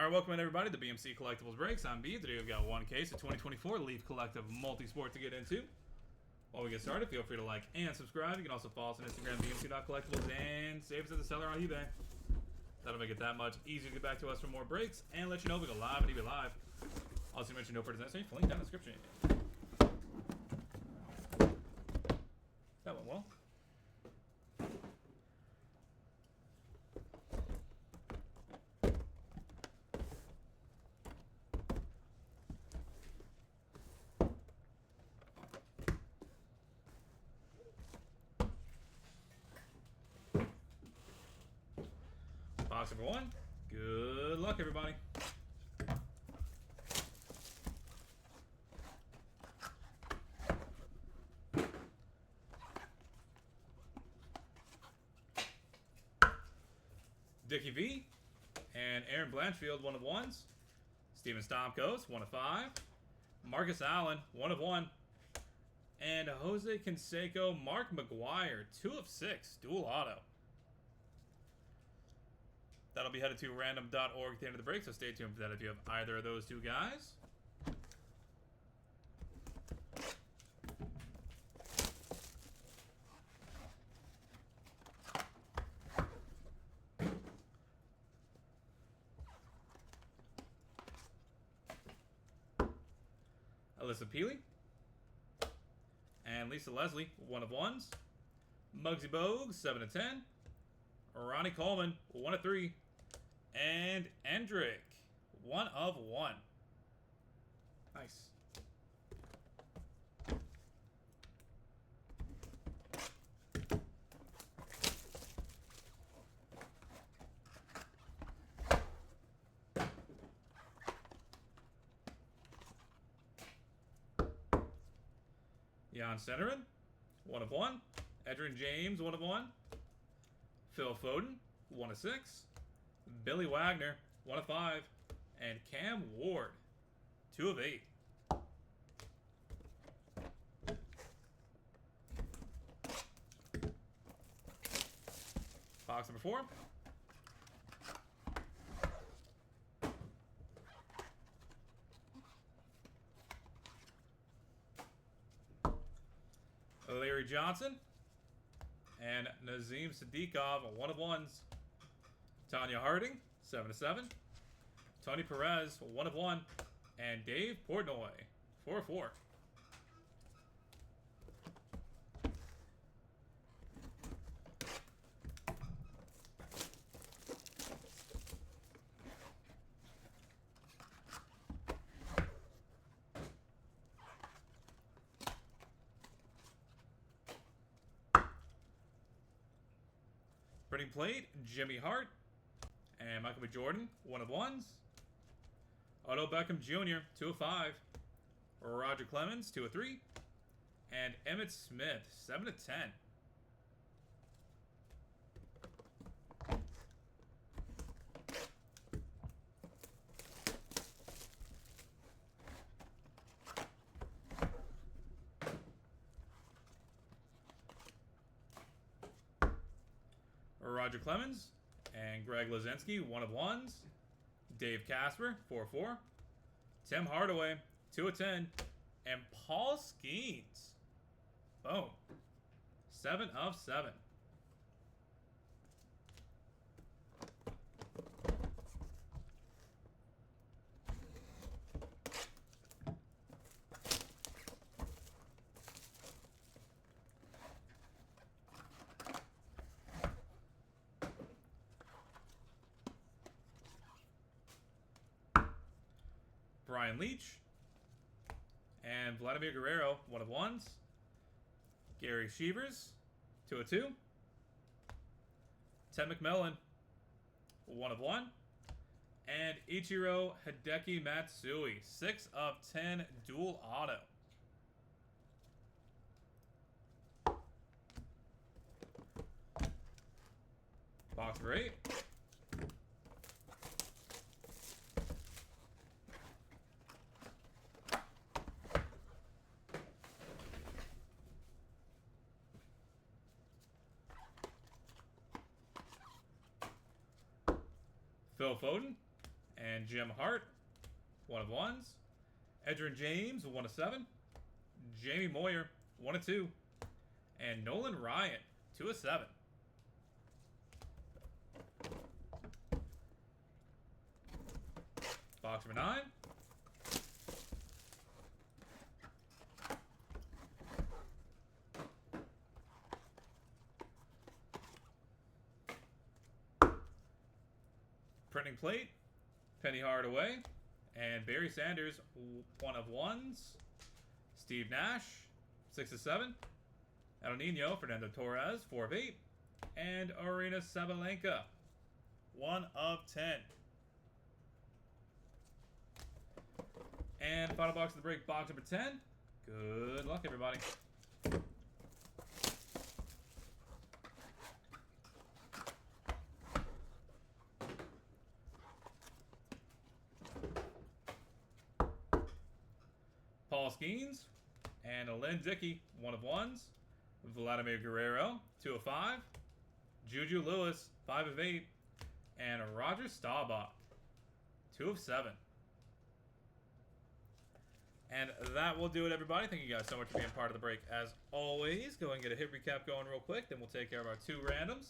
All right, welcome in everybody to BMC Collectibles Breaks. I'm B. Today we've got one case of 2024 Leaf Collective Multisport to get into. While we get started, feel free to like and subscribe. You can also follow us on Instagram, bmc.collectibles, and save us as a seller on eBay. That'll make it that much easier to get back to us for more breaks and let you know we go live on eBay Live. Also, mention no purchase necessary. Link down in the description. That went well. Box number one. Good luck, everybody. Dickie V and Aaron Blanchfield, 1 of 1s. Steven Stamkos, 1 of 5. Marcus Allen, 1 of 1. And Jose Canseco, Mark McGuire, 2 of 6. Dual auto. That'll be headed to random.org at the end of the break, so stay tuned for that if you have either of those two guys. Alyssa Peely and Lisa Leslie, 1 of 1s. Muggsy Bogues, 7 of 10. Ronnie Coleman, 1 of 3. And Endrick, 1 of 1. Nice. Jan Centerin, 1 of 1. Edgerrin James, 1 of 1. Phil Foden, 1 of 6. Billy Wagner, 1 of 5. And Cam Ward, 2 of 8. Box number 4. Larry Johnson and Nazim Sadikov, 1 of 1s. Tanya Harding, 7 of 7. Tony Perez, 1 of 1. And Dave Portnoy, 4 of 4. Printing plate, Jimmy Hart and Michael B. Jordan, 1 of 1s. Otto Beckham Jr., 2 of 5. Roger Clemens, 2 of 3. And Emmitt Smith, 7 of 10. Roger Clemens and Greg Lazinski, 1 of 1s. Dave Casper, 4 of 4. Tim Hardaway, 2 of 10. And Paul Skeens, boom, 7 of 7. Brian Leach and Vladimir Guerrero, 1 of 1s. Gary Shevers, 2 of 2. Ted McMillan, 1 of 1. And Ichiro Hideki Matsui, 6 of 10 dual auto. Box number 8. Phil Foden And Jim Hart, 1 of 1s. Edgerrin James, 1 of 7. Jamie Moyer, 1 of 2. And Nolan Ryan, 2 of 7. Box number 9. Printing plate, Penny Hardaway, and Barry Sanders, 1 of 1s. Steve Nash, 6 of 7. El Nino, Fernando Torres, 4 of 8. And Arina Sabalenka, 1 of 10. And final box of the break, box number 10. Good luck, everybody. Paul Skeens and Lynn Dickey, 1 of 1s. Vladimir Guerrero, 2 of 5. Juju Lewis, 5 of 8. And Roger Staubach, 2 of 7. And that will do it, everybody. Thank you guys so much for being part of the break. As always, go and get a hit recap going real quick. Then we'll take care of our 2 randoms.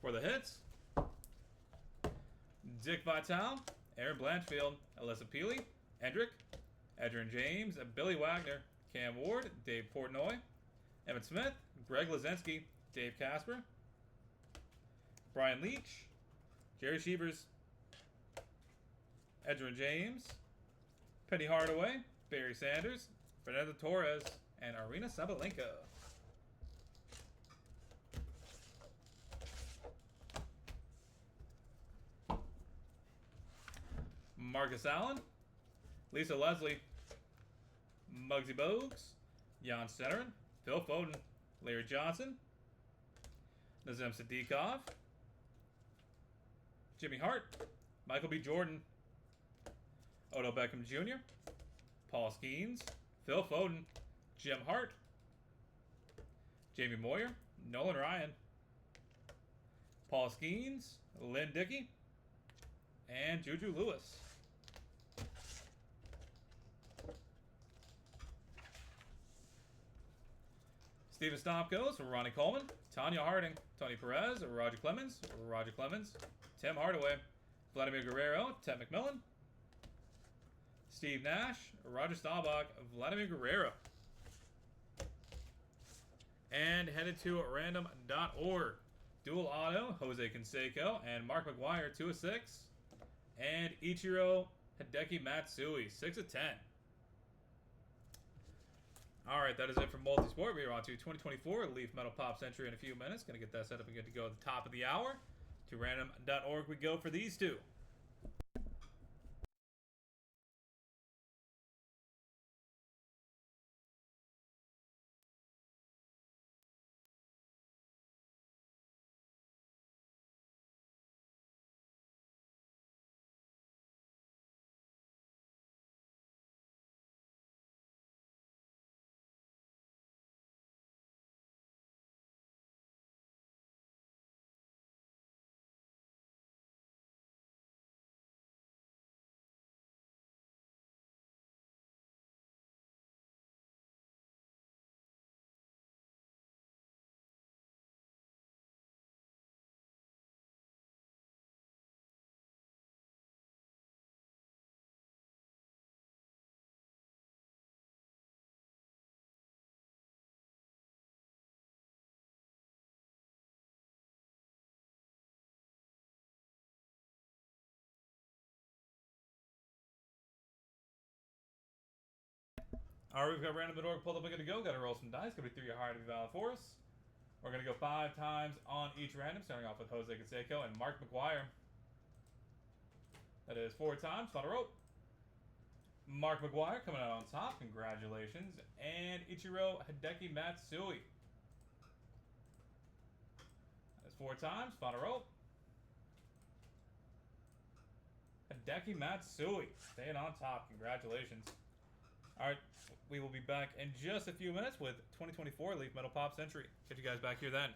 For the hits, Dick Vitale, Aaron Blanchfield, Alyssa Peely, Hendrick, Edgerrin James, Billy Wagner, Cam Ward, Dave Portnoy, Evan Smith, Greg Lazinski, Dave Casper, Brian Leach, Jerry Shevers, Edgerrin James, Penny Hardaway, Barry Sanders, Fernando Torres, and Arina Sabalenka. Marcus Allen, Lisa Leslie, Muggsy Bogues, Jan Stenerin, Phil Foden, Larry Johnson, Nazem Sadikov, Jimmy Hart, Michael B. Jordan, Odell Beckham Jr., Paul Skeens, Phil Foden, Jim Hart, Jamie Moyer, Nolan Ryan, Paul Skeens, Lynn Dickey, and Juju Lewis. Steven Stamkos, Ronnie Coleman, Tanya Harding, Tony Perez, Roger Clemens, Tim Hardaway, Vladimir Guerrero, Ted McMillan, Steve Nash, Roger Staubach, Vladimir Guerrero. And headed to random.org. Dual auto, Jose Canseco and Mark McGuire, 2 of 6. And Ichiro Hideki Matsui, 6 of 10. Alright, that is it for Multisport. We are on to 2024 Leaf Metal Pop Century in a few minutes. Going to get that set up and good to go at the top of the hour. To random.org we go for these 2. Alright, we've got random.org pulled up and good to go. Got to roll some dice. Going to be 3 hard to be valid for us. We're going to go 5 times on each random, starting off with Jose Canseco and Mark McGuire. That is 4 times. Final rope. Mark McGuire coming out on top. Congratulations. And Ichiro Hideki Matsui. That is 4 times. Final rope. Hideki Matsui staying on top. Congratulations. All right, we will be back in just a few minutes with 2024 Leaf Metal Pop Century. Get you guys back here then.